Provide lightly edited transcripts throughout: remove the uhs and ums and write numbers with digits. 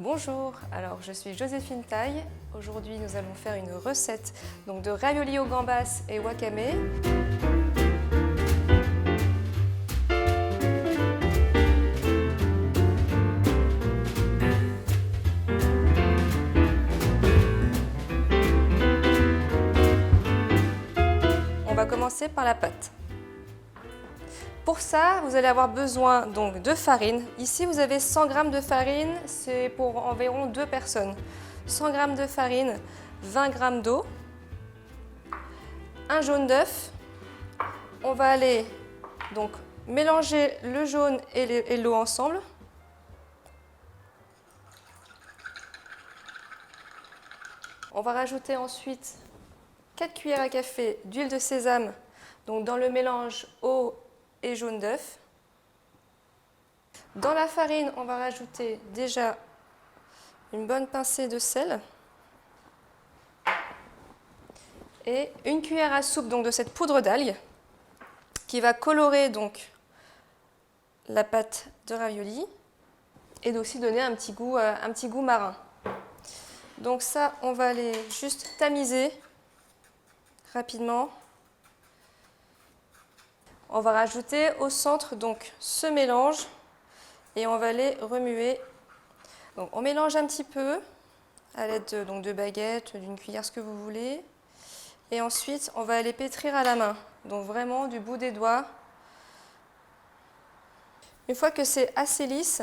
Bonjour, alors je suis Joséphine Taille. Aujourd'hui nous allons faire une recette de raviolis aux gambas et wakame. On va commencer par la pâte. Pour ça, vous allez avoir besoin de farine. Ici, vous avez 100 g de farine, c'est pour environ 2 personnes. 100 g de farine, 20 g d'eau, un jaune d'œuf. On va aller mélanger le jaune et l'eau ensemble. On va rajouter ensuite 4 cuillères à café d'huile de sésame dans le mélange eau et jaune d'œuf. Dans la farine, on va rajouter déjà une bonne pincée de sel et une cuillère à soupe de cette poudre d'ail qui va colorer la pâte de ravioli et aussi donner un petit goût marin. Donc ça, on va aller juste tamiser rapidement. On va rajouter au centre ce mélange et on va aller remuer. Donc on mélange un petit peu à l'aide de baguettes, d'une cuillère, ce que vous voulez. Et ensuite, on va aller pétrir à la main, donc vraiment du bout des doigts. Une fois que c'est assez lisse,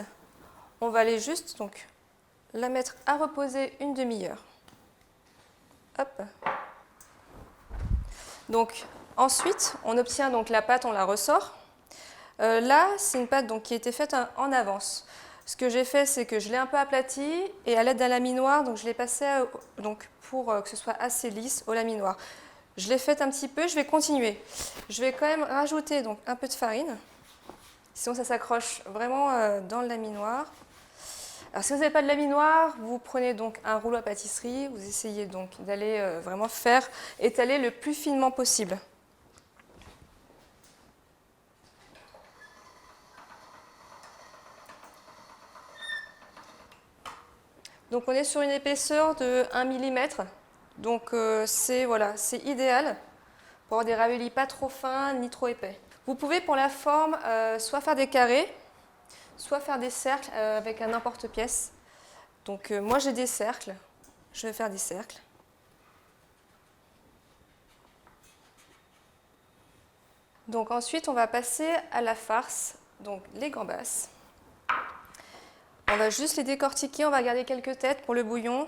on va aller juste la mettre à reposer une demi-heure. Hop. Ensuite, on obtient la pâte, on la ressort. Là, c'est une pâte qui a été faite en avance. Ce que j'ai fait, c'est que je l'ai un peu aplatie et à l'aide d'un laminoir, je l'ai passée pour que ce soit assez lisse au laminoir. Je l'ai faite un petit peu, je vais continuer. Je vais quand même rajouter un peu de farine, sinon ça s'accroche vraiment dans le laminoir. Alors si vous n'avez pas de laminoir, vous prenez un rouleau à pâtisserie, vous essayez d'aller vraiment faire étaler le plus finement possible. On est sur une épaisseur de 1 mm, c'est idéal pour avoir des raviolis pas trop fins ni trop épais. Vous pouvez pour la forme soit faire des carrés, soit faire des cercles avec un n'importe-pièce. Moi j'ai des cercles, je vais faire des cercles. Ensuite on va passer à la farce, les gambas. On va juste les décortiquer, on va garder quelques têtes pour le bouillon.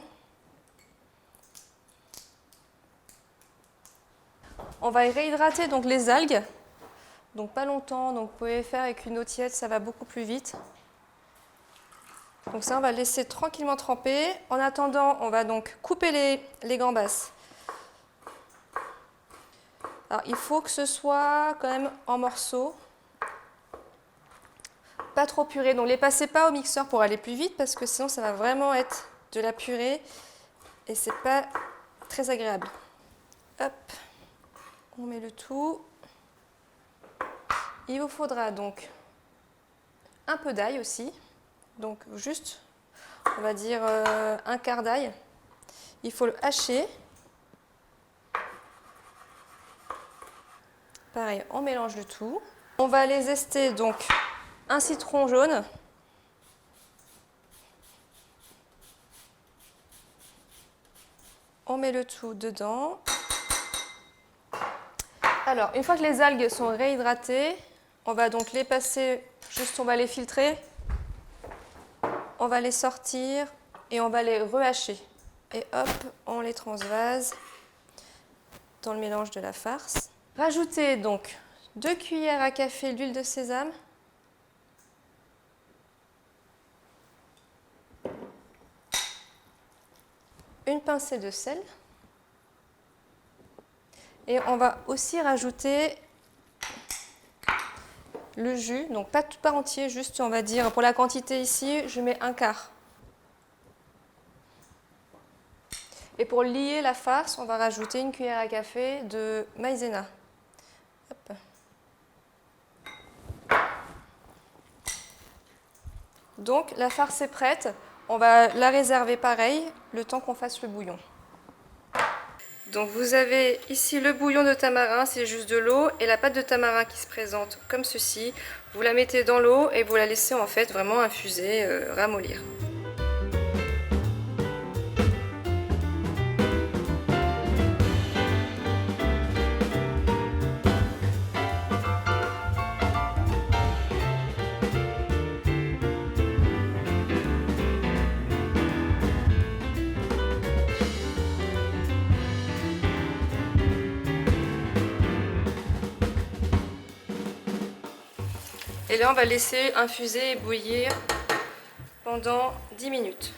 On va réhydrater les algues, pas longtemps, vous pouvez faire avec une eau tiède, ça va beaucoup plus vite. Ça, on va laisser tranquillement tremper. En attendant, on va couper les gambas. Alors, il faut que ce soit quand même en morceaux. Pas trop purée, les passez pas au mixeur pour aller plus vite parce que sinon ça va vraiment être de la purée et c'est pas très agréable. Hop, on met le tout. Il vous faudra un peu d'ail aussi, juste, on va dire un quart d'ail. Il faut le hacher. Pareil, on mélange le tout. On va aller zester un citron jaune. On met le tout dedans. Alors, une fois que les algues sont réhydratées, on va les passer, on va les filtrer. On va les sortir et on va les rehacher. Et hop, on les transvase dans le mélange de la farce. Rajoutez 2 cuillères à café d'huile de sésame. Une pincée de sel. Et on va aussi rajouter le jus, pas entier, juste on va dire, pour la quantité ici, je mets un quart. Et pour lier la farce, on va rajouter une cuillère à café de maïzena. Hop. La farce est prête. On va la réserver pareil, le temps qu'on fasse le bouillon. Donc vous avez ici le bouillon de tamarin, c'est juste de l'eau, et la pâte de tamarin qui se présente comme ceci. Vous la mettez dans l'eau et vous la laissez en fait vraiment infuser, ramollir. Et là, on va laisser infuser et bouillir pendant 10 minutes.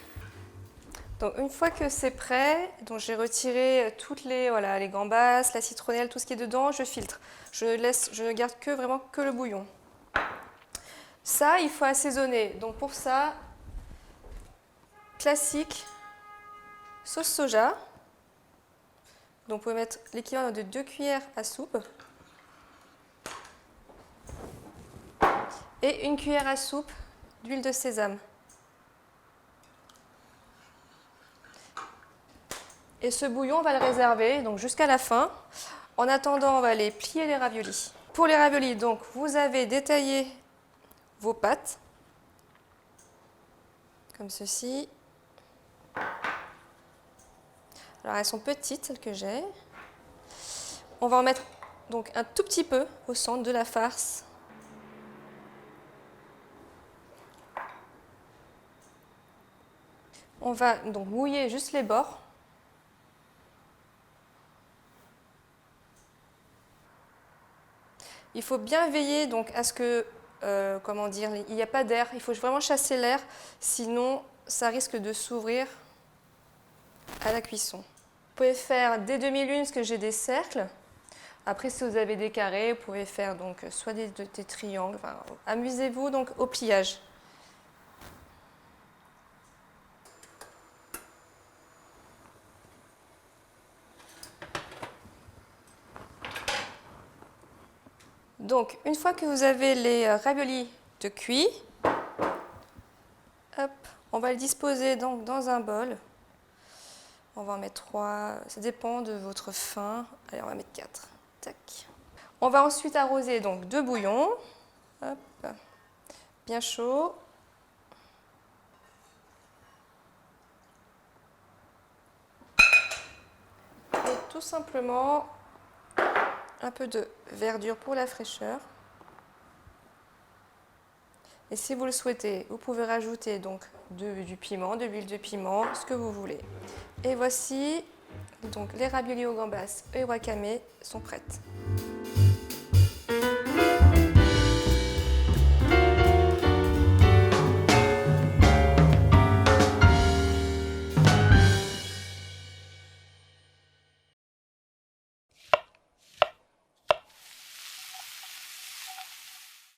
Donc une fois que c'est prêt, donc j'ai retiré toutes les, voilà, les gambas, la citronnelle, tout ce qui est dedans, je filtre. Je ne garde que vraiment que le bouillon. Ça, il faut assaisonner. Donc pour ça, classique, sauce soja. Donc vous pouvez mettre l'équivalent de 2 cuillères à soupe. Et 1 cuillère à soupe d'huile de sésame. Et ce bouillon, on va le réserver donc jusqu'à la fin. En attendant, on va aller plier les raviolis. Pour les raviolis, donc, vous avez détaillé vos pâtes, comme ceci. Alors, elles sont petites, celles que j'ai. On va en mettre donc un tout petit peu au centre de la farce. On va donc mouiller juste les bords. Il faut bien veiller donc à ce que, comment dire, il n'y a pas d'air. Il faut vraiment chasser l'air, sinon ça risque de s'ouvrir à la cuisson. Vous pouvez faire des demi-lunes, parce que j'ai des cercles. Après, si vous avez des carrés, vous pouvez faire donc soit des triangles. Enfin, amusez-vous donc au pliage. Donc, une fois que vous avez les raviolis de cuit, hop, on va le disposer donc dans un bol. On va en mettre 3, ça dépend de votre faim. Allez, on va mettre 4. Tac. On va ensuite arroser donc de bouillon, hop, bien chaud. Et tout simplement un peu de verdure pour la fraîcheur. Et si vous le souhaitez, vous pouvez rajouter donc du piment, de l'huile de piment, ce que vous voulez. Et voici donc les raviolis aux gambas et wakame sont prêtes.